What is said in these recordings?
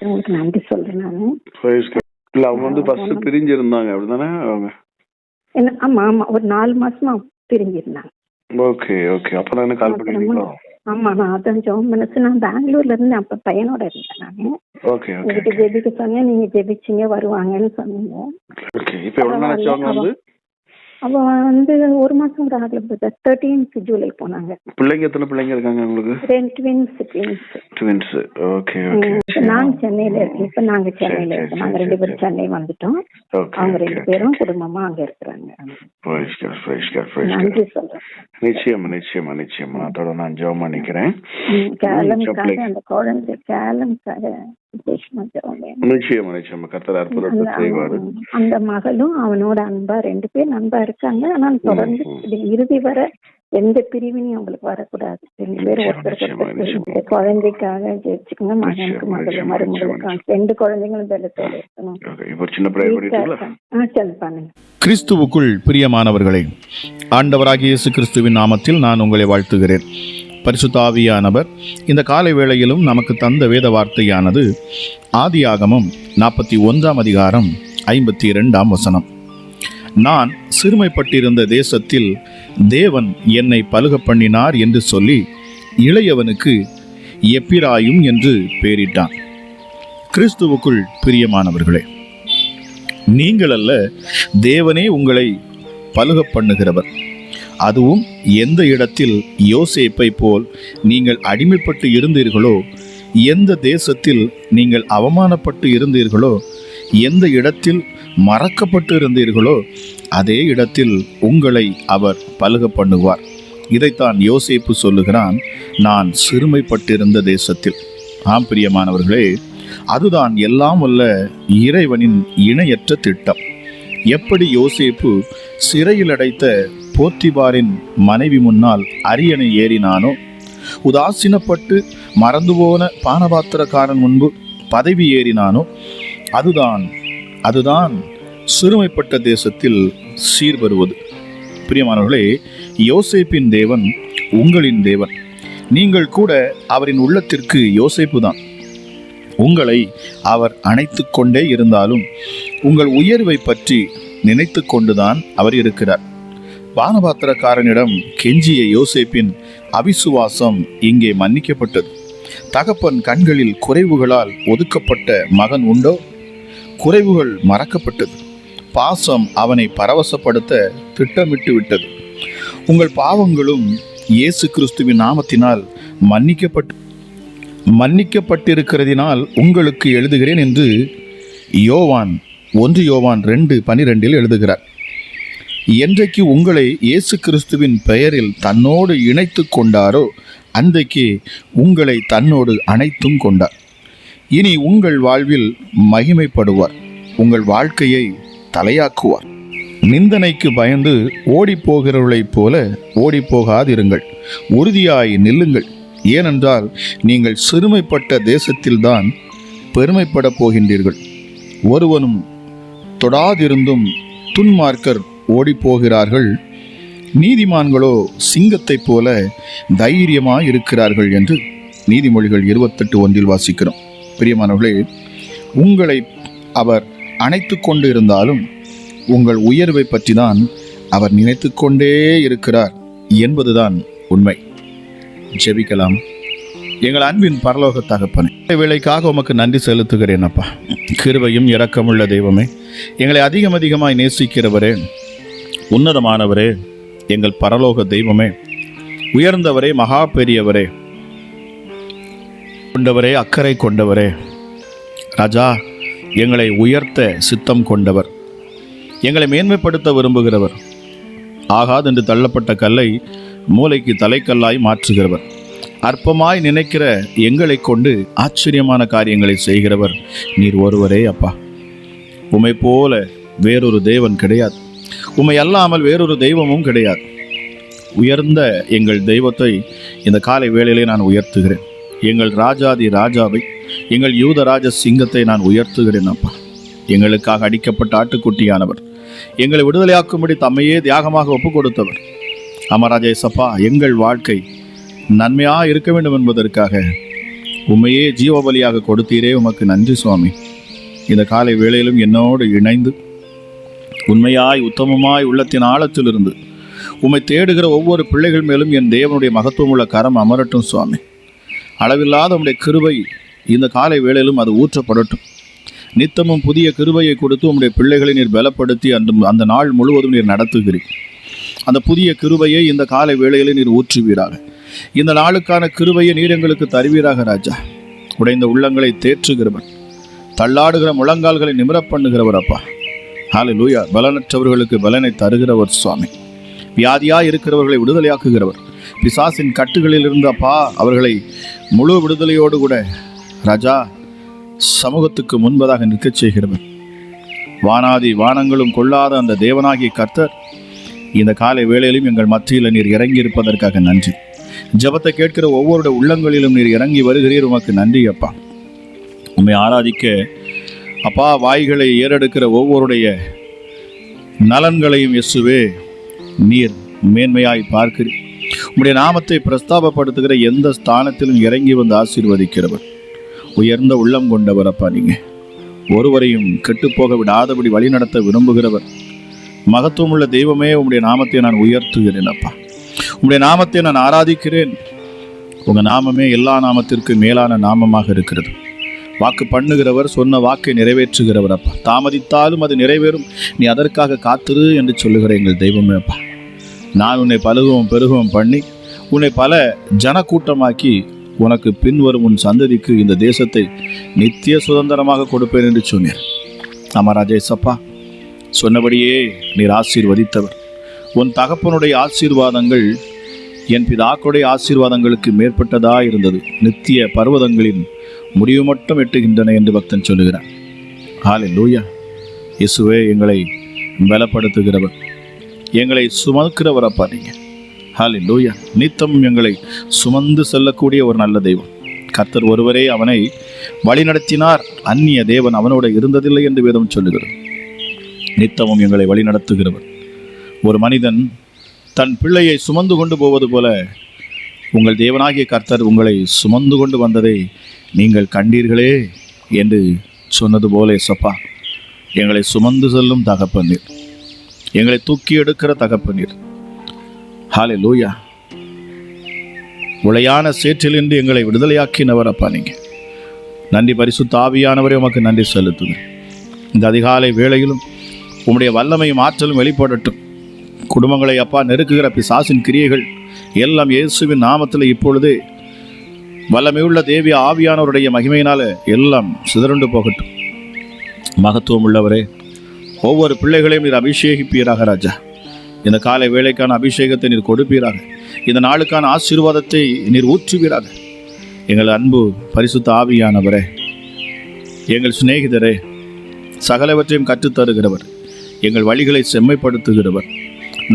உங்களுக்கு நன்றி சொல்றேன் நானு. இல்ல அவங்க வந்து ஃபர்ஸ்ட் பிரிஞ்சு இருந்தாங்க அப்படிதானே அவங்க? ஆமா ஆமா, ஒரு 4 மாசமா பிரிஞ்சிருந்தாங்க. Okay okay. அப்ப நான் கால் பண்ணிருக்கீங்களா? ஆமா, நான் அதான் ஜெபம் பண்ணச்சு. நான் பெங்களூர்ல இருந்து அப்ப பையனோட இருந்தேன் நானு. Okay okay. உங்ககிட்ட ஜெபிக்க சொன்னேன், நீங்க ஜெபிச்சீங்க, வருவாங்கன்னு சொன்னீங்க. ஓகே. இப்போ எவ்வளவு நாளாச்சு அவங்க வந்து? அவ வந்து 1 மாசம் கூட ஆகல பிரதர். 13th ஜூலை போனாங்க. பிள்ளைங்க எத்தனை பிள்ளைங்க இருக்காங்க உங்களுக்கு? 2 ட்வின்ஸ். Okay okay. நான் சென்னையில இருக்கேன். இப்ப நாங்க சென்னையில இருக்கோம். நாங்க 2 பேரும் சென்னை வந்துட்டோம். அவங்க 2 பேரும் குடும்பமா அங்க இருக்கிறாங்க. நன்றி சொல்றேன். நிச்சயமா நிச்சயமா நிச்சயமா. அதோட நான் ஜெபம் பண்ணிக்கிறேன். கேலம்காக அந்த குழந்தை கேலம்காக நிச்சயமா நிச்சயமா கர்த்தர் அற்புதத்தை செய்வார். அந்த மகளும் அவனோட அன்பா 2 பேர் அன்பா இருக்காங்க. ஆனால் தொடர்ந்து இறுதி வரை எந்த பிரிவினையும் அவங்களுக்கு வரக்கூடாது. 2 பேரும் ஒருத்தருக்கு குழந்தைக்காக ஜெயிச்சுக்கோங்க. மகனுக்கு மகள் மருமகளுக்காக 2 குழந்தைங்களும் பலத்தோட இருக்கணும். கிறிஸ்துவுக்குள் பிரியமானவர்களே, ஆண்டவராகிய இயேசு கிறிஸ்துவின் நாமத்தில் நான் உங்களை வாழ்த்துகிறேன். பரிசுத்த ஆவியானவர் இந்த காலை வேளையிலும் நமக்கு தந்த வேத வார்த்தையானது ஆதியாகமம் 41ஆம் அதிகாரம் 52ஆம் வசனம். நான் சிறுமைப்பட்டிருந்த தேசத்தில் தேவன் என்னை பலுக பண்ணினார் என்று சொல்லி இளையவனுக்கு எப்பிராயும் என்று பெயரிட்டான். கிறிஸ்துவுக்குள் பிரியமானவர்களே, நீங்கள் அல்ல, தேவனே உங்களை பலுக பண்ணுகிறவர். அதுவும் எந்த இடத்தில் யோசேப்பை போல் நீங்கள் அடிமைப்பட்டு இருந்தீர்களோ, எந்த தேசத்தில் நீங்கள் அவமானப்பட்டு இருந்தீர்களோ, எந்த இடத்தில் மறக்கப்பட்டு இருந்தீர்களோ, அதே இடத்தில் உங்களை அவர் பலுக பண்ணுவார். இதைத்தான் யோசேப்பு சொல்லுகிறான், நான் சிறுமைப்பட்டிருந்த தேசத்தில். ஆம் பிரியமானவர்களே, அதுதான் எல்லாம் வல்ல இறைவனின் இணையற்ற திட்டம். எப்படி யோசேப்பு சிறையில் அடைத்த போத்திபாரின் மனைவி முன்னால் அரியணை ஏறினானோ, உதாசீனப்பட்டு மறந்துபோன பானபாத்திரக்காரன் முன்பு பதவி ஏறினானோ, அதுதான் சிறுமைப்பட்ட தேசத்தில் சீர்வருவது. பிரியமானவர்களே, யோசேப்பின் தேவன் உங்களின் தேவன். நீங்கள் கூட அவரின் உள்ளத்திற்கு யோசேப்பு தான். உங்களை அவர் அணைத்து கொண்டே இருந்தாலும் உங்கள் உயர்வை பற்றி நினைத்து கொண்டுதான் அவர் இருக்கிறார். பானபாத்திரக்காரனிடம் கெஞ்சிய யோசேப்பின் அவிசுவாசம் இங்கே மன்னிக்கப்பட்டது. தகப்பன் கண்களில் குறைவுகளால் ஒதுக்கப்பட்ட மகன் உண்டோ? குறைவுகள் மறக்கப்பட்டது. பாசம் அவனை பரவசப்படுத்த திட்டமிட்டு விட்டது. உங்கள் பாவங்களும் இயேசு கிறிஸ்துவின் நாமத்தினால் மன்னிக்கப்பட்டிருக்கிறதினால் உங்களுக்கு எழுதுகிறேன் என்று 1 யோவான் 2:12 எழுதுகிறார். என்றைக்கு உங்களை இயேசு கிறிஸ்துவின் பெயரில் தன்னோடு இணைத்து கொண்டாரோ, அன்றைக்கு உங்களை தன்னோடு அணைத்தும் கொண்டார். இனி உங்கள் வாழ்வில் மகிமைப்படுவார். உங்கள் வாழ்க்கையை தலையாக்குவார். நிந்தனைக்கு பயந்து ஓடிப்போகிறவர்களைப் போல ஓடிப்போகாதிருங்கள். உறுதியாய் நில்லுங்கள். ஏனென்றால் நீங்கள் சிறுமைப்பட்ட தேசத்தில்தான் பெருமைப்பட போகின்றீர்கள். ஒருவனும் தொடாதிருந்தும் துன்மார்க்கர் ஓடிப்போகிறார்கள், நீதிமான்களோ சிங்கத்தைப் போல தைரியமாய் இருக்கிறார்கள் என்று நீதிமொழிகள் 28:1 வாசிக்கிறோம். பிரியமானவர்களே, உங்களை அவர் அணைத்து கொண்டு இருந்தாலும் உங்கள் உயர்வை பற்றி தான் அவர் நினைத்து கொண்டே இருக்கிறார் என்பதுதான் உண்மை. ஜெபிக்கலாம். எங்கள் அன்பின் பரலோக தகப்பனே, இந்த வேளைக்காக உமக்கு நன்றி செலுத்துகிறேன் அப்பா. கிருபையும் இரக்கமுள்ள தெய்வமே, எங்களை அதிகமாய் நேசிக்கிறவரே, உன்னதமானவரே, எங்கள் பரலோக தெய்வமே, உயர்ந்தவரே, மகா பெரியவரே, கொண்டவரே, அக்கறை கொண்டவரே, ராஜா, எங்களை உயர்த்த சித்தம் கொண்டவர், எங்களை மேன்மைப்படுத்த விரும்புகிறவர், ஆகாதென்று தள்ளப்பட்ட கல்லை மூளைக்கு தலைக்கல்லாய் மாற்றுகிறவர், அற்பமாய் நினைக்கிற எங்களை கொண்டு ஆச்சரியமான காரியங்களை செய்கிறவர் நீர் ஒருவரே அப்பா. உம்மை போல வேறொரு தேவன் கிடையாது. உம்மை அல்லாமல் வேறொரு தெய்வமும் கிடையாது. உயர்ந்த எங்கள் தெய்வத்தை இந்த காலை வேளையிலே நான் உயர்த்துகிறேன். எங்கள் ராஜாதி ராஜாவை, எங்கள் யூதராஜ சிங்கத்தை நான் உயர்த்துகிறேன் அப்பா. எங்களுக்காக அடிக்கப்பட்ட ஆட்டுக்குட்டியானவர், எங்களை விடுதலையாக்கும்படி தம்மையே தியாகமாக ஒப்பு கொடுத்தவர். அமராஜா ஏசப்பா, எங்கள் வாழ்க்கை நன்மையாக இருக்க வேண்டும் என்பதற்காக உம்மையே ஜீவபலியாக கொடுத்தீரே, உமக்கு நன்றி சுவாமி. இந்த காலை வேளையிலும் என்னோடு இணைந்து உண்மையாய் உத்தமமாய் உள்ளத்தின் ஆழத்திலிருந்து உம்மை தேடுகிற ஒவ்வொரு பிள்ளைகள் மேலும் என் தேவனுடைய மகத்துவமுள்ள கரம் அமரட்டும் சுவாமி. அளவில்லாத உம்முடைய கிருபை இந்த காலை வேளையிலும் அது ஊற்றப்படட்டும். நித்தமும் புதிய கிருபையை கொடுத்து உம்முடைய பிள்ளைகளை நீர் பலப்படுத்தி அந்த நாள் முழுவதும் நீர் நடத்துகிறீர். அந்த புதிய கிருபையை இந்த காலை வேளையிலே நீர் ஊற்றுவீராக. இந்த நாளுக்கான கிருபையை நீர் எங்களுக்கு தருவீராக ராஜா. உடைந்த உள்ளங்களை தேற்றுகிறவர், தள்ளாடுகிற முழங்கால்களை நிமிரப் பண்ணுகிறவர் அப்பா. ஹல்லேலூயா. பலனற்றவர்களுக்கு பலனை தருகிறவர் சுவாமி. வியாதியாய் இருக்கிறவர்களை விடுதலையாக்குகிறவர். பிசாசின் கட்டுகளில் இருந்து அப்பா அவர்களை முழு விடுதலையோடு கூட ராஜா சமூகத்துக்கு முன்பதாக நிற்கச் செய்கிறவர். வானாதி வானங்களும் கொள்ளாத அந்த தேவனாகிய கர்த்தர் இந்த காலை வேளையிலும் எங்கள் மத்தியில் நீர் இறங்கி இருப்பதற்காக நன்றி. ஜெபத்தை கேட்கிற ஒவ்வொருடைய உள்ளங்களிலும் நீர் இறங்கி வருகிறீர், உமக்கு நன்றி அப்பா. உம்மை ஆராதிக்க அப்பா வாய்களை ஏறெடுக்கிற ஒவ்வொருடைய நலன்களையும் இயேசுவே நீர் மேன்மையாய் பார்க்கிறீர். உம்முடைய நாமத்தை பிரஸ்தாபப்படுத்துகிற எந்த ஸ்தானத்திலும் இறங்கி வந்து ஆசீர்வதிக்கிறவர். உயர்ந்த உள்ளம் கொண்டவர் அப்பா. நீங்கள் ஒருவரையும் கெட்டுப்போக விடாதபடி வழி நடத்த விரும்புகிறவர். மகத்துவமுள்ள தெய்வமே, உம்முடைய நாமத்தை நான் உயர்த்துகிறேன் அப்பா. உம்முடைய நாமத்தை நான் ஆராதிக்கிறேன். உங்கள் நாமமே எல்லா நாமத்திற்கு மேலான நாமமாக இருக்கிறது. வாக்கு பண்ணுகிறவர், சொன்ன வாக்கை நிறைவேற்றுகிறவர் அப்பா. தாமதித்தாலும் அது நிறைவேறும், நீ அதற்காக காத்திரு என்று சொல்லுகிற எங்கள் தெய்வமே அப்பா. நான் உன்னை பலுகவும் பெருகவும் பண்ணி உன்னை பல ஜனக்கூட்டமாக்கி உனக்கு பின்வரும் உன் சந்ததிக்கு இந்த தேசத்தை நித்திய சுதந்திரமாக கொடுப்பேன் என்று சொன்னீர். அமராஜேசப்பா, சொன்னபடியே நீர் ஆசீர்வதித்தவர். உன் தகப்பனுடைய ஆசீர்வாதங்கள் என் பிதாக்களுடைய ஆசீர்வாதங்களுக்கு மேற்பட்டதாக இருந்தது. நித்திய பர்வதங்களின் முடிவு மட்டும் எட்டுகின்றன என்று பக்தன் சொல்லுகிறார். ஹல்லேலூயா. இயேசுவே எங்களை பலப்படுத்துகிறவர், எங்களை சுமக்கிறவர் அப்பா நீங்கள். ஹல்லேலூயா. நித்தம் எங்களை சுமந்து செல்லக்கூடிய ஒரு நல்ல தெய்வம் கர்த்தர் ஒருவரே. அவனை வழிநடத்தினார், அந்நிய தேவன் அவனோட இருந்ததில்லை என்று வேதம் சொல்லுகிறது. நித்தமும் எங்களை வழிநடத்துகிறவர். ஒரு மனிதன் தன் பிள்ளையை சுமந்து கொண்டு போவது போல உங்கள் தேவனாகிய கர்த்தர் உங்களை சுமந்து கொண்டு வந்ததை நீங்கள் கண்டீர்களே என்று சொன்னது போல சப்பா, எங்களை சுமந்து செல்லும் தகப்பனீர், எங்களை தூக்கி எடுக்கிற தகப்பனீர். ஹல்லேலூயா. உளையான சேற்றிலிருந்து எங்களை விடுதலையாக்கினவர் அப்பா நீங்கள். நன்றி பரிசுத்த ஆவியானவரே, உமக்கு நன்றி செலுத்துங்க. இந்த அதிகாலை வேளையிலும் உம்முடைய வல்லமையும் ஆற்றலும் வெளிப்படட்டும். குடும்பங்களை அப்பா நெருக்குகிற பிசாசின் கிரியைகள் எல்லாம் இயேசுவின் நாமத்தில் இப்பொழுதே வல்லமையுள்ள தேவி ஆவியானவருடைய மகிமையினால எல்லாம் சிதறண்டு போகட்டும். மகத்துவம் உள்ளவரே, ஒவ்வொரு பிள்ளைகளையும் நீர் அபிஷேகிப்பீராக ராஜா. இந்த காலை வேளைக்கான அபிஷேகத்தை நீர் கொடுப்பீராக. இந்த நாளுக்கான ஆசீர்வாதத்தை நீர் ஊற்றுவீராக. எங்கள் அன்பு பரிசுத்த ஆவியானவரே, எங்கள் சிநேகிதரே, சகலவற்றையும் கற்றுத்தருகிறவர், எங்கள் வழிகளை செம்மைப்படுத்துகிறவர்,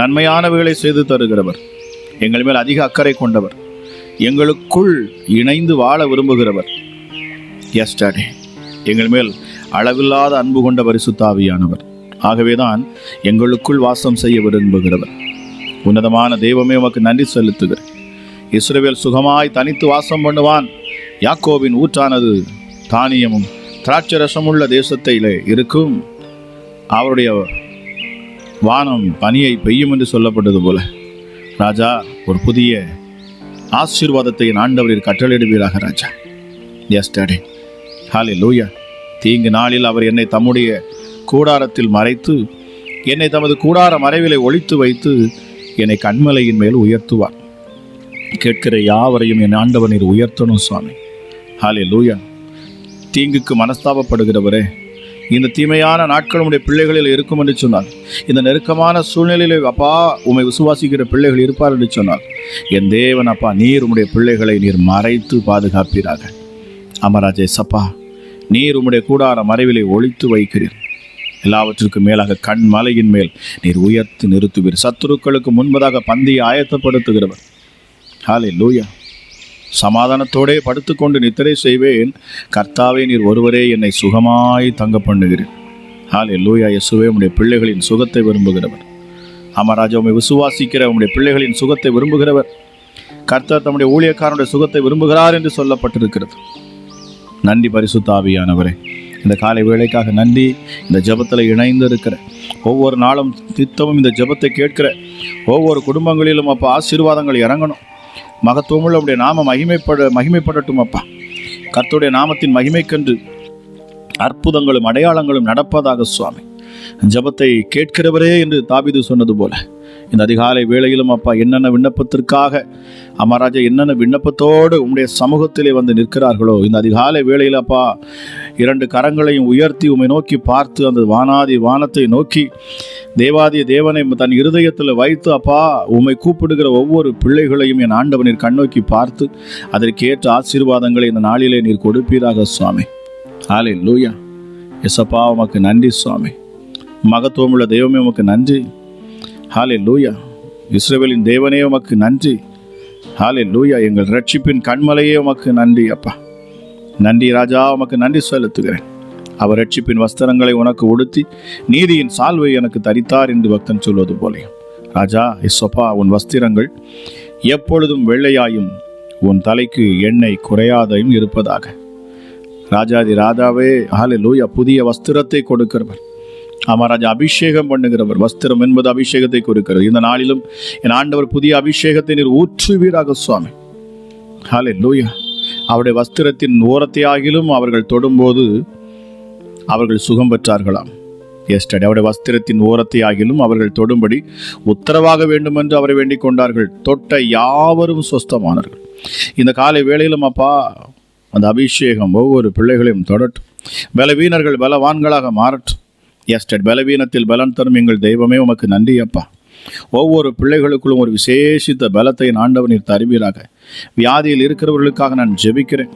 நன்மையானவைகளை செய்து தருகிறவர், எங்கள் மேல் அதிக அக்கறை கொண்டவர், எங்களுக்குள் இணைந்து வாழ விரும்புகிறவர். எஸ் டாடி, எங்கள் மேல் அளவில்லாத அன்பு கொண்ட பரிசுத்த ஆவியானவர். ஆகவேதான் எங்களுக்குள் வாசம் செய்ய விரும்புகிறவர். உன்னதமான தெய்வமே, உமக்கு நன்றி செலுத்துகிறேன். இஸ்ரவேல் சுகமாய் தனித்து வாசம் பண்ணுவான். யாக்கோபின் ஊற்றானது தானியமும் திராட்சரசமுள்ள தேசத்திலே இருக்கும். அவருடைய வானம் பனியை பெய்யும் என்று சொல்லப்பட்டது போல ராஜா, ஒரு புதிய ஆசீர்வாதத்தை ஆண்டவரில் கட்டளையிடுவீராக ராஜா. Yes daddy. ஹல்லேலூயா. தீங்கு நாளில் அவர் என்னை தம்முடைய கூடாரத்தில் மறைத்து, என்னை தமது கூடார மறைவிலை ஒளித்து வைத்து என்னை கண்மலையின் மேல் உயர்த்துவார். கேட்கிற யாவரையும் என் ஆண்டவர் நீர் உயர்த்தணும் சுவாமி. ஹல்லேலூயா. தீங்குக்கு மனஸ்தாபப்படுகிறவரே, இந்த தீமையான நாட்கள் உடைய பிள்ளைகளில் இருக்கும் என்று சொன்னார். இந்த நெருக்கமான சூழ்நிலையிலே அப்பா உம்மை விசுவாசிக்கிற பிள்ளைகள் இருப்பார் என்று சொன்னார். என் தேவன் அப்பா, நீர் உம்முடைய பிள்ளைகளை நீர் மறைத்து பாதுகாப்பீராக. அமராஜே சப்பா, நீர் உம்முடைய கூடார மறைவிலை ஒளித்து வைக்கிறீர். எல்லாவற்றிற்கும் மேலாக கண்மலையின் மேல் நீர் உயர்த்தி நிறுத்துவீர். சத்துருக்களுக்கு முன்பதாக பந்தியை ஆயத்தப்படுத்துகிறவர். ஹல்லேலூயா. சமாதானத்தோடே படுத்துக்கொண்டு நித்திரை செய்வேன். கர்த்தாவே, நீர் ஒருவரே என்னை சுகமாய் தங்க பண்ணுகிறேன். ஹல்லேலூயா. இயேசுவே, உம்முடைய பிள்ளைகளின் சுகத்தை விரும்புகிறவர். அமராஜா, உம்மை விசுவாசிக்கிற உம்முடைய பிள்ளைகளின் சுகத்தை விரும்புகிறவர். கர்த்தர் தம்முடைய ஊழியக்காரனுடைய சுகத்தை விரும்புகிறார் என்று சொல்லப்பட்டிருக்கிறது. நன்றி பரிசுத்த ஆவியானவரே. இந்த காலை வேளைக்காக நன்றி. இந்த ஜெபத்தில் இணைந்து இருக்கிற ஒவ்வொரு நாளும் நித்தமும் இந்த ஜெபத்தை கேட்கிற ஒவ்வொரு குடும்பங்களிலும் அப்பா ஆசீர்வாதங்கள் இறங்கணும். மகத்துவமுள்ள உடைய நாமம் மகிமைப்படட்டும் அப்பா. கர்த்தருடைய நாமத்தின் மகிமைக்கென்று அற்புதங்களும் அடையாளங்களும் நடப்பதாக சுவாமி. ஜெபத்தை கேட்கிறவரே என்று தாவீது சொன்னது போல இந்த அதிகாலை வேளையிலும் அப்பா என்னென்ன விண்ணப்பத்திற்காக அமராஜா என்னென்ன விண்ணப்பத்தோடு உம்முடைய சமூகத்திலே வந்து நிற்கிறார்களோ இந்த அதிகாலை வேளையில் அப்பா 2 கரங்களையும் உயர்த்தி உம்மை நோக்கி பார்த்து அந்த வானாதி வானத்தை நோக்கி தேவாதி தேவனை தன் இருதயத்தில் வைத்து அப்பா உம்மை கூப்பிடுகிற ஒவ்வொரு பிள்ளைகளையும் என் ஆண்டவன் நீர் கண்ணோக்கி பார்த்து அதற்கேற்ற ஆசீர்வாதங்களை இந்த நாளிலே நீர் கொடுப்பீராக சுவாமி. ஹல்லேலூயா. எசப்பா உமக்கு நன்றி சுவாமி. மகத்துவமுள்ள தெய்வமே உமக்கு நன்றி. ஹல்லேலூயா. இஸ்ரவேலின் தேவனே உமக்கு நன்றி. ஹல்லேலூயா. எங்கள் ரட்சிப்பின் கண்மலையே உமக்கு நன்றி அப்பா. நன்றி ராஜா, உமக்கு நன்றி செலுத்துகிறேன். அவர் ரட்சிப்பின் வஸ்திரங்களை உனக்கு உடுத்தி நீதியின் சால்வை எனக்கு தரித்தார் என்று பக்தன் சொல்வது போலே ராஜா இஸ்ஸப்பா உன் வஸ்திரங்கள் எப்பொழுதும் வெள்ளையாயும் உன் தலைக்கு எண்ணெய் குறையாதையும் இருப்பதாக. ராஜாதி ராஜாவே ஹல்லேலூயா. புதிய வஸ்திரத்தை கொடுக்கிறவர் அமராஜா, அபிஷேகம் பண்ணுகிறவர். வஸ்திரம் என்பது அபிஷேகத்தை கொடுக்கிறது. இந்த நாளிலும் என் ஆண்டவர் புதிய அபிஷேகத்தை நீர் ஊற்றுவீராக சுவாமி. ஹல்லேலூயா. அவருடைய வஸ்திரத்தின் ஓரத்தை ஆகிலும் அவர்கள் தொடும்போது அவர்கள் சுகம் பெற்றார்களாம். எஸ்டர்டே அவருடைய வஸ்திரத்தின் ஓரத்தை ஆகிலும் அவர்கள் தொடும்படி உத்தரவாக வேண்டும் என்று அவரை வேண்டிக் கொண்டார்கள். தொட்ட யாவரும் சொஸ்தமானார்கள். இந்த காலை வேளையிலும் அப்பா அந்த அபிஷேகம் ஒவ்வொரு பிள்ளைகளையும் தொடட்டும். பலவீனர்கள் பலவான்களாக மாறட்டும். எஸ்டர்டே பலவீனத்தில் பலன் தரும் எங்கள் தெய்வமே உமக்கு நன்றி அப்பா. ஒவ்வொரு பிள்ளைகளுக்குள்ளும் ஒரு விசேஷித்த பலத்தை ஆண்டவர் நீர் தருவீராக. வியாதியில் இருக்கிறவர்களுக்காக நான் ஜெபிக்கிறேன்.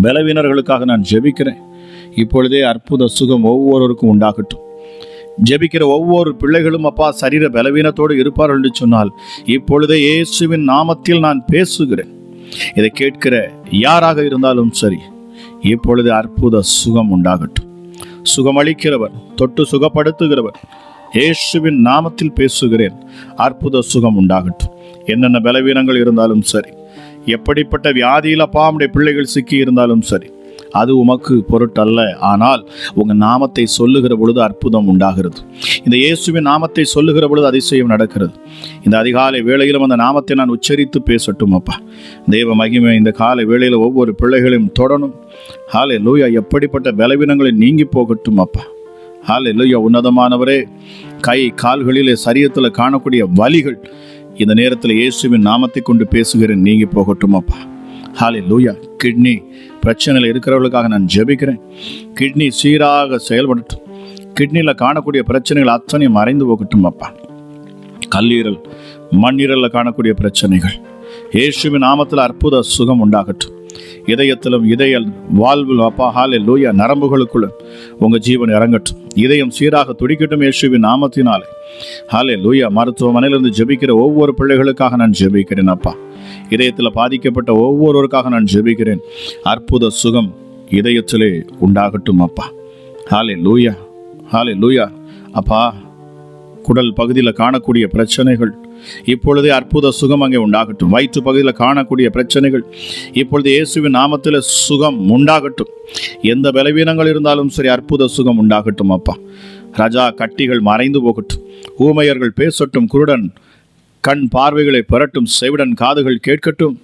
பலவீனர்களுக்காக நான் ஜெபிக்கிறேன். இப்பொழுதே அற்புத சுகம் ஒவ்வொருவருக்கும் உண்டாகட்டும். ஜெபிக்கிற ஒவ்வொரு பிள்ளைகளும் அப்பா சரீர பலவீனத்தோடு இருப்பார்கள் என்று சொன்னால் இப்பொழுதே இயேசுவின் நாமத்தில் நான் பேசுகிறேன். இதை கேட்கிற யாராக இருந்தாலும் சரி, இப்பொழுது அற்புத சுகம் உண்டாகட்டும். சுகமளிக்கிறவர், தொட்டு சுகப்படுத்துகிறவர், இயேசுவின் நாமத்தில் பேசுகிறேன். அற்புத சுகம் உண்டாகட்டும். என்னென்ன பலவீனங்கள் இருந்தாலும் சரி, எப்படிப்பட்ட வியாதியில் அப்பா நம்முடைய பிள்ளைகள் சிக்கி இருந்தாலும் சரி, அது உமக்கு பொருட்டல்ல. ஆனால் உங்கள் நாமத்தை சொல்லுகிற பொழுது அற்புதம் உண்டாகிறது. இந்த இயேசுவின் நாமத்தை சொல்லுகிற பொழுது அதிசயம் நடக்கிறது. இந்த அதிகாலை வேளையிலும் அந்த நாமத்தை நான் உச்சரித்து பேசட்டும் அப்பா. தேவ மகிமை இந்த காலை வேளையில் ஒவ்வொரு பிள்ளைகளையும் தொடணும். ஹல்லேலூயா. எப்படிப்பட்ட பலவீனங்களை நீங்கி போகட்டும் அப்பா. ஹல்லேலூயா. உன்னதமானவரே, கை கால்களிலே சரீரத்தில் காணக்கூடிய வலிகள் இந்த நேரத்தில் இயேசுவின் நாமத்தை கொண்டு பேசுகிறேன், நீங்கி போகட்டும் அப்பா. ஹல்லேலூயா. கிட்னி பிரச்சனையில் இருக்கிறவர்களுக்காக நான் ஜெபிக்கிறேன். கிட்னி சீராக செயல்படட்டும். கிட்னியில் காணக்கூடிய பிரச்சனைகள் அத்தனையும் மறைந்து போகட்டும் அப்பா. கல்லீரல் மண்ணீரலில் காணக்கூடிய பிரச்சனைகள் இயேசுவின் நாமத்தில் அற்புத சுகம் உண்டாகட்டும். இதயத்திலும் இதய வாழ்வில் அப்பா ஹல்லேலூயா நரம்புகளுக்குள்ள உங்கள் ஜீவன் இறங்கட்டும். இதயம் சீராக துடிக்கட்டும் இயேசுவின் நாமத்தினாலே. ஹல்லேலூயா. மருத்துவமனையிலிருந்து ஜெபிக்கிற ஒவ்வொரு பிள்ளைகளுக்காக நான் ஜெபிக்கிறேன் அப்பா. இதயத்தில் பாதிக்கப்பட்ட ஒவ்வொருவருக்காக நான் ஜெபிக்கிறேன். அற்புத சுகம் இதயத்திலே உண்டாகட்டும் அப்பா. ஹல்லேலூயா. ஹல்லேலூயா. அப்பா குடல் பகுதியில் காணக்கூடிய பிரச்சனைகள் இப்பொழுதே அற்புத சுகம் அங்கே உண்டாகட்டும். வயிற்று பகுதியில் காணக்கூடிய பிரச்சனைகள் இப்பொழுது இயேசுவின் நாமத்தில் சுகம் உண்டாகட்டும். எந்த பலவீனங்கள் இருந்தாலும் சரி, அற்புத சுகம் உண்டாகட்டும் அப்பா. ராஜா, கட்டிகள் மறைந்து போகட்டும். ஊமையர்கள் பேசட்டும். குருடன் கண் பார்வைகளை பெறட்டும். செவிடன் காதுகள் கேட்கட்டும்.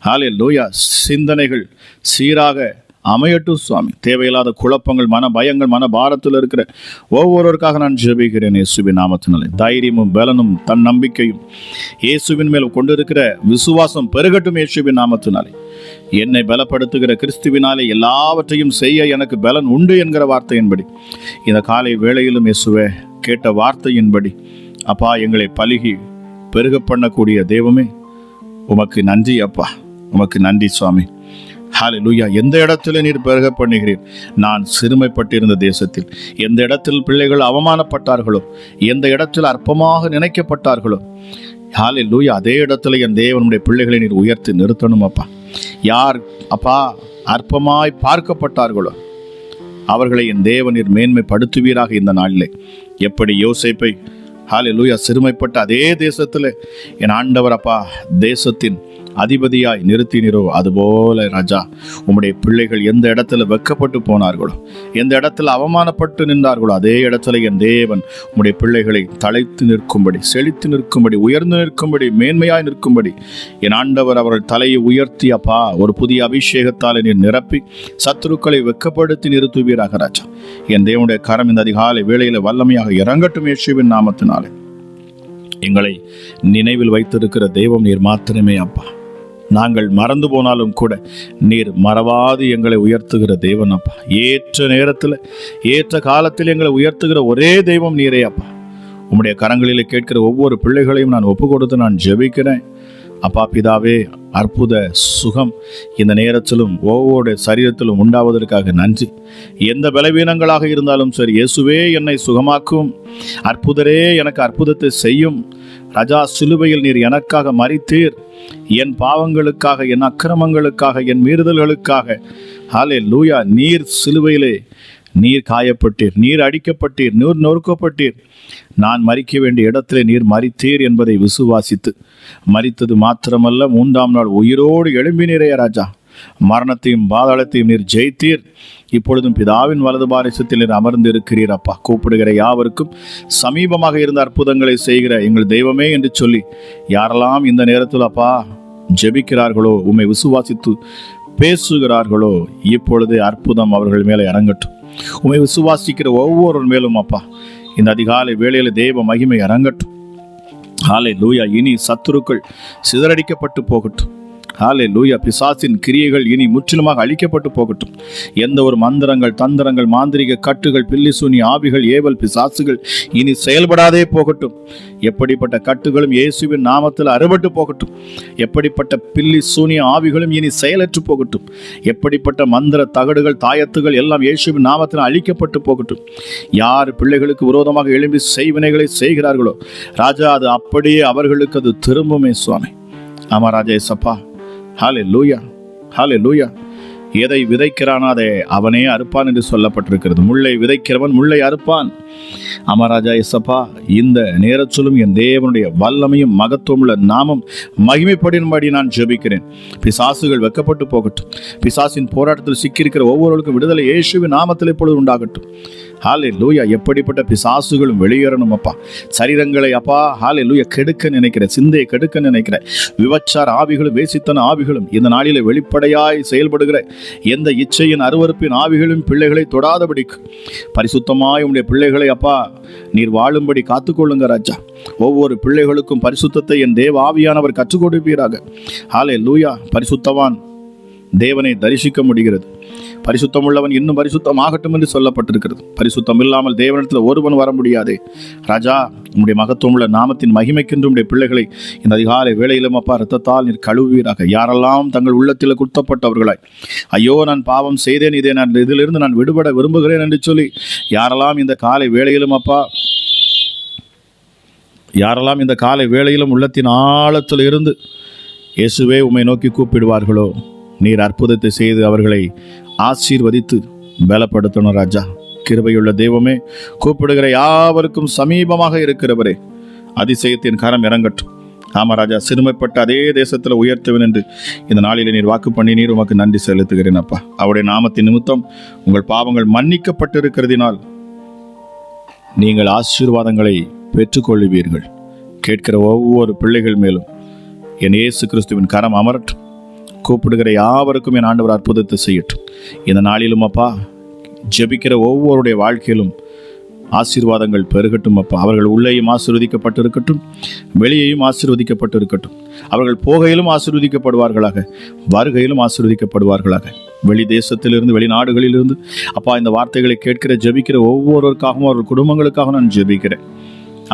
ஹல்லேலூயா. சிந்தனைகள் சீராக அமையட்டும் சுவாமி. தேவையில்லாத குழப்பங்கள், மன பயங்கள், மன பாரத்தில் இருக்கிற ஒவ்வொருவருக்காக நான் ஜெபிக்கிறேன் இயேசுவின் நாமத்தினாலே. தைரியமும் பலனும் தன் நம்பிக்கையும் இயேசுவின் மேல் கொண்டிருக்கிற விசுவாசம் பெருகட்டும் இயேசுவின் நாமத்தினாலே. என்னை பலப்படுத்துகிற கிறிஸ்துவினாலே எல்லாவற்றையும் செய்ய எனக்கு பலன் உண்டு என்கிற வார்த்தையின்படி இந்த காலை வேளையிலும் இயேசுவே கேட்ட வார்த்தையின்படி அப்பா எங்களை பலுகி பெருக பண்ணக்கூடிய தெய்வமே உமக்கு நன்றி அப்பா. உமக்கு நன்றி சுவாமி. ஹல்லேலூயா. எந்த இடத்துல நீர் பெருக பண்ணுகிறீர்? நான் சிறுமைப்பட்டிருந்த தேசத்தில் எந்த இடத்தில் பிள்ளைகள் அவமானப்பட்டார்களோ, எந்த இடத்தில் அற்பமாக நினைக்கப்பட்டார்களோ, ஹல்லேலூயா, அதே இடத்துல என் தேவனுடைய பிள்ளைகளை நீர் உயர்த்தி நிறுத்தணும் அப்பா. யார் அப்பா அற்பமாய் பார்க்கப்பட்டார்களோ அவர்களை என் தேவனீர் மேன்மைப்படுத்துவீராக. இந்த நாளிலே எப்படி யோசேப்பை ஹல்லேலூயா சிறுமைப்பட்ட அதே தேசத்தில் என் ஆண்டவர் அப்பா தேசத்தின் அதிபதியாய் நிறுத்தினீரோ அதுபோல ராஜா உம்முடைய பிள்ளைகள் எந்த இடத்துல வெக்கப்பட்டு போனார்களோ, எந்த இடத்துல அவமானப்பட்டு நின்றார்களோ, அதே இடத்துல என் தேவன் உம்முடைய பிள்ளைகளை தழைத்து நிற்கும்படி, செழித்து நிற்கும்படி, உயர்ந்து நிற்கும்படி, மேன்மையாய் நிற்கும்படி என் ஆண்டவர் அவர்கள் தலையை உயர்த்தி அப்பா ஒரு புதிய அபிஷேகத்தால் நீர் நிரப்பி சத்துருக்களை வெக்கப்படுத்தி நிறுத்துவீராக ராஜா. என் தேவனுடைய கரம் இந்த அதிகாலை வேளையில வல்லமையாக இறங்கட்டும் இயேசுவின் நாமத்தினாலே. எங்களை நினைவில் வைத்திருக்கிற தெய்வம் நீர் மாத்திரமே அப்பா. நாங்கள் மறந்து போனாலும் கூட நீர் மறவாது எங்களை உயர்த்துகிற தெய்வன் அப்பா. ஏற்ற நேரத்தில் ஏற்ற காலத்தில் எங்களை உயர்த்துகிற ஒரே தெய்வம் நீரே அப்பா. உம்முடைய கரங்களில் கேட்கிற ஒவ்வொரு பிள்ளைகளையும் நான் ஒப்பு கொடுத்து நான் ஜெபிக்கிறேன் அப்பா. பிதாவே, அற்புத சுகம் இந்த நேரத்திலும் ஒவ்வொரு சரீரத்திலும் உண்டாவதற்காக நன்றி. எந்த பலவீனங்களாக இருந்தாலும் சரி, இயேசுவே என்னை சுகமாக்கும், அற்புதரே எனக்கு அற்புதத்தை செய்யும் ராஜா. சிலுவையில் நீர் எனக்காக மரித்தீர், என் பாவங்களுக்காக, என் அக்கிரமங்களுக்காக, என் மீறுதல்களுக்காக. ஹல்லேலூயா. நீர் சிலுவையிலே நீர் காயப்பட்டீர், நீர் அடிக்கப்பட்டீர், நீர் நொறுக்கப்பட்டீர். நான் மரிக்க வேண்டிய இடத்திலே நீர் மரித்தீர் என்பதை விசுவாசித்து மரித்தது மாத்திரமல்ல, 3ஆம் நாள் உயிரோடு எழும்பினீரே ராஜா. மரணத்தையும் பாதாளத்தையும் நீர் ஜெயித்தீர். இப்பொழுதும் பிதாவின் வலது பாரிசத்தில் நீர் அமர்ந்து இருக்கிறீர் அப்பா. கூப்பிடுகிற யாவருக்கும் சமீபமாக இருந்த அற்புதங்களை செய்கிற எங்கள் தெய்வமே என்று சொல்லி யாரெல்லாம் இந்த நேரத்தில் அப்பா ஜெபிக்கிறார்களோ, உம்மை விசுவாசித்து பேசுகிறார்களோ, இப்பொழுது அற்புதம் அவர்கள் மேலே இறங்கட்டும். உம்மை விசுவாசிக்கிற ஒவ்வொரு மேலும் அப்பா இந்த அதிகாலை வேளையில் தேவ மகிமை இறங்கட்டும். ஹல்லேலூயா. இனி சத்துருக்கள் சிதறடிக்கப்பட்டு போகட்டும். ஹல்லேலூயா. பிசாசின் கிரியைகள் இனி முற்றிலுமாக அழிக்கப்பட்டு போகட்டும். எந்த ஒரு மந்திரங்கள், தந்திரங்கள், மாந்திரிக கட்டுகள், பில்லி சூனி ஆவிகள், ஏவல் பிசாசுகள் இனி செயல்படாதே போகட்டும். எப்படிப்பட்ட கட்டுகளும் இயேசுவின் நாமத்தில் அறுபட்டு போகட்டும். எப்படிப்பட்ட பில்லி சூனிய ஆவிகளும் இனி செயலற்று போகட்டும். எப்படிப்பட்ட மந்திர தகடுகள், தாயத்துகள் எல்லாம் இயேசுவின் நாமத்தில் அழிக்கப்பட்டு போகட்டும். யார் பிள்ளைகளுக்கு விரோதமாக எழும்பி செய்வினைகளை செய்கிறார்களோ ராஜா, அது அப்படியே அவர்களுக்கு அது திரும்புமே சுவாமி. ஆமா ராஜா ஏசப்பா. ஹல்லேலூயா, ஹல்லேலூயா. எதை விதைக்கிறானோ அதை அவனே அறுப்பான் என்று சொல்லப்பட்டிருக்கிறது. முள்ளை விதைக்கிறவன் முள்ளை அறுப்பான். அமராஜா இசப்பா, இந்த நேரத்திலும் என் தேவனுடைய வல்லமையும் மகத்துவமுள்ள நாமம் மகிமைப்படும்படி நான் ஜெபிக்கிறேன். பிசாசுகள் வெக்கப்பட்டு போகட்டும். பிசாசின் போராட்டத்தில் சிக்கியிருக்கிற ஒவ்வொருவருக்கும் விடுதலை இயேசுவின் நாமத்தில் இப்பொழுது உண்டாகட்டும். ஹல்லேலூயா. எப்படிப்பட்ட பிசாசுகளும் வெளியேறணும் அப்பா. சரீரங்களை அப்பா ஹல்லேலூயா கெடுக்க நினைக்கிற, சிந்தையை கெடுக்க நினைக்கிற விபச்சார ஆவிகளும், வேசித்தன ஆவிகளும், இந்த நாளிலே வெளிப்படையாய் செயல்படுகிற எந்த இச்சையின் அருவருப்பின் ஆவிகளும் பிள்ளைகளை தொடாதபடிக்கு பரிசுத்தமாய் உம்முடைய பிள்ளைகளை அப்பா நீர் வாழும்படி காத்துக்கொள்ளுங்க ராஜா. ஒவ்வொரு பிள்ளைகளுக்கும் பரிசுத்தத்தை என் தேவ ஆவியானவர் கற்றுக் கொடுப்பீராக. ஹல்லேலூயா. பரிசுத்தவான் தேவனை தரிசிக்க முடிகிறது. பரிசுத்தம் உள்ளவன் இன்னும் பரிசுத்தமாகட்டும் என்று சொல்லப்பட்டிருக்கிறது. பரிசுத்தம் இல்லாமல் தேவனிடத்தில் ஒருவன் வர முடியாதே ராஜா. உம்முடைய மகத்துவம் உள்ள நாமத்தின் மகிமைக்கென்று உம்முடைய பிள்ளைகளை இந்த அதிகாலை வேளையிலும் அப்பா இரத்தத்தால் நீர் கழுவீராக. யாரெல்லாம் தங்கள் உள்ளத்தில் குத்தப்பட்டவர்களாய், ஐயோ நான் பாவம் செய்தேன், இதிலிருந்து நான் விடுபட விரும்புகிறேன் என்று சொல்லி யாரெல்லாம் இந்த காலை வேளையிலும் அப்பா இந்த காலை வேளையிலும் உள்ளத்தின் ஆழத்தில் இருந்து இயேசுவே உம்மை நோக்கி கூப்பிடுவார்களோ, நீர் அற்புதத்தை செய்து அவர்களை ஆசீர்வதித்து பலப்படுத்தணும் ராஜா. கிருபையுள்ள தெய்வமே, கூப்பிடுகிற யாவருக்கும் சமீபமாக இருக்கிறவரே, அதிசயத்தின் கரம் இறங்கட்டும். ஆமராஜா, சிறுமைப்பட்ட அதே தேசத்தில் உயர்த்துவேன் என்று இந்த நாளிலே நீர் வாக்கு பண்ணி நீர் உமக்கு நன்றி செலுத்துகிறேன் அப்பா. அவருடைய நாமத்தின் நிமித்தம் உங்கள் பாவங்கள் மன்னிக்கப்பட்டிருக்கிறதினால் நீங்கள் ஆசீர்வாதங்களை பெற்றுக்கொள்ளுவீர்கள். கேட்கிற ஒவ்வொரு பிள்ளைகள் மேலும் என் இயேசு கிறிஸ்துவின் கரம் அமரட்டும். கூப்பிடுகிற யாவருக்கும் என் ஆண்டவர் அற்புதத்தை செய்யட்டும். இந்த நாளிலும் அப்பா ஜெபிக்கிற ஒவ்வொருடைய வாழ்க்கையிலும் ஆசீர்வாதங்கள் பெருகட்டும் அப்பா. அவர்கள் உள்ளேயும் ஆசீர்வதிக்கப்பட்டிருக்கட்டும், வெளியேயும் ஆசீர்வதிக்கப்பட்டிருக்கட்டும். அவர்கள் போகையிலும் ஆசீர்வதிக்கப்படுவார்களாக, வருகையிலும் ஆசீர்வதிக்கப்படுவார்களாக. வெளி தேசத்திலிருந்து, வெளிநாடுகளிலிருந்து அப்பா இந்த வார்த்தைகளை கேட்கிற ஜெபிக்கிற ஒவ்வொருவருக்காகவும் அவர்கள் குடும்பங்களுக்காக நான் ஜெபிக்கிறேன்.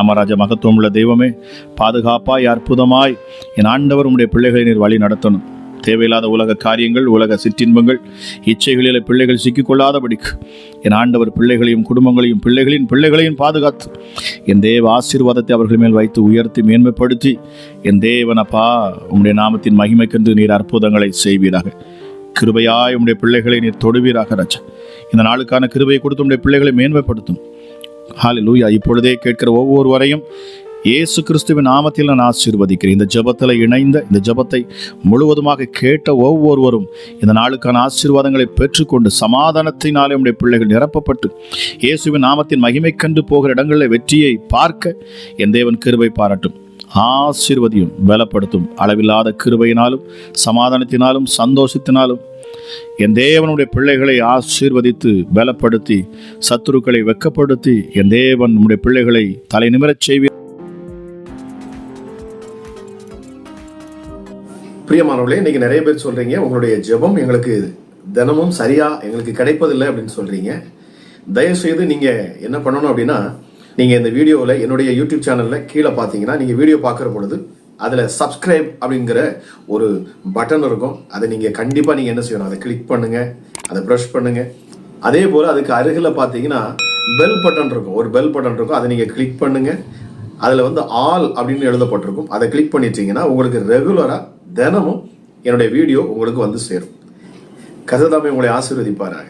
அமராஜா, மகத்துவம் உள்ள தெய்வமே, பாதுகாப்பாய் அற்புதமாய் என் ஆண்டவர் உம்முடைய பிள்ளைகளை நீர் வழி நடத்தணும். தேவையில்லாத உலக காரியங்கள், உலக சிற்றின்பங்கள், இச்சைகளில் பிள்ளைகள் சிக்கிக்கொள்ளாதபடிக்கு என் ஆண்டவர் பிள்ளைகளையும் குடும்பங்களையும் பிள்ளைகளையும் பாதுகாத்து என் தேவ ஆசீர்வாதத்தை அவர்கள் மேல் வைத்து உயர்த்தி மேன்மைப்படுத்தி என் தேவனப்பா உம்முடைய நாமத்தின் மகிமைக்கென்று நீர் அற்புதங்களை செய்வீராக. கிருபையாய் உம்முடைய பிள்ளைகளை நீர் தொடுவீராக ராஜா. இந்த நாளுக்கான கிருபையை கொடுத்து உம்முடைய பிள்ளைகளை மேன்மைப்படுத்தும். ஹல்லேலூயா. இப்பொழுதே கேட்கிற ஒவ்வொருவரையும் இயேசு கிறிஸ்துவின் நாமத்தில் நான் ஆசீர்வதிக்கிறேன். இந்த ஜெபத்தில் இணைந்த, இந்த ஜெபத்தை முழுவதுமாக கேட்ட ஒவ்வொருவரும் இந்த நாளுக்கான ஆசீர்வாதங்களை பெற்றுக்கொண்டு சமாதானத்தினாலே உடைய பிள்ளைகள் நிரப்பப்பட்டு இயேசுவின் நாமத்தின் மகிமை கண்டு போகிற இடங்களில் வெற்றியை பார்க்க என் தேவன் கிருபை பாராட்டும். ஆசீர்வதியும், பலப்படுத்தும். அளவில்லாத கிருபையினாலும் சமாதானத்தினாலும் சந்தோஷத்தினாலும் என் தேவனுடைய பிள்ளைகளை ஆசீர்வதித்து பலப்படுத்தி சத்துருக்களை வெட்கப்படுத்தி என் தேவன் நம்முடைய பிள்ளைகளை தலை நிமிரச் செய்வீர். பிரியமானவர்களே, இன்னைக்கு நிறைய பேர் சொல்றீங்க உங்களுடைய ஜெபம் எங்களுக்கு தினமும் சரியா எங்களுக்கு கிடைப்பதில்லை அப்படின்னு சொல்றீங்க. தயவு செய்து நீங்க என்ன பண்ணணும் அப்படின்னா, நீங்க இந்த வீடியோவில் என்னுடைய யூடியூப் சேனல்ல கீழே பார்த்தீங்கன்னா, நீங்க வீடியோ பார்க்குற பொழுது அதில் சப்ஸ்கிரைப் அப்படிங்கிற ஒரு பட்டன் இருக்கும். அதை நீங்கள் கண்டிப்பாக நீங்கள் என்ன செய்யணும், அதை கிளிக் பண்ணுங்க, அதை ப்ரெஷ் பண்ணுங்க. அதே போல் அதுக்கு அருகில் பார்த்தீங்கன்னா பெல் பட்டன் இருக்கும், ஒரு பெல் பட்டன் இருக்கும். அதை நீங்கள் கிளிக் பண்ணுங்க. அதில் வந்து ஆல் அப்படின்னு எழுதப்பட்டிருக்கும். அதை கிளிக் பண்ணிட்டீங்கன்னா உங்களுக்கு ரெகுலராக தினமும் என்னுடைய வீடியோ உங்களுக்கு வந்து சேரும். கர்த்தர் தாமே உங்களை ஆசீர்வதிப்பாராக.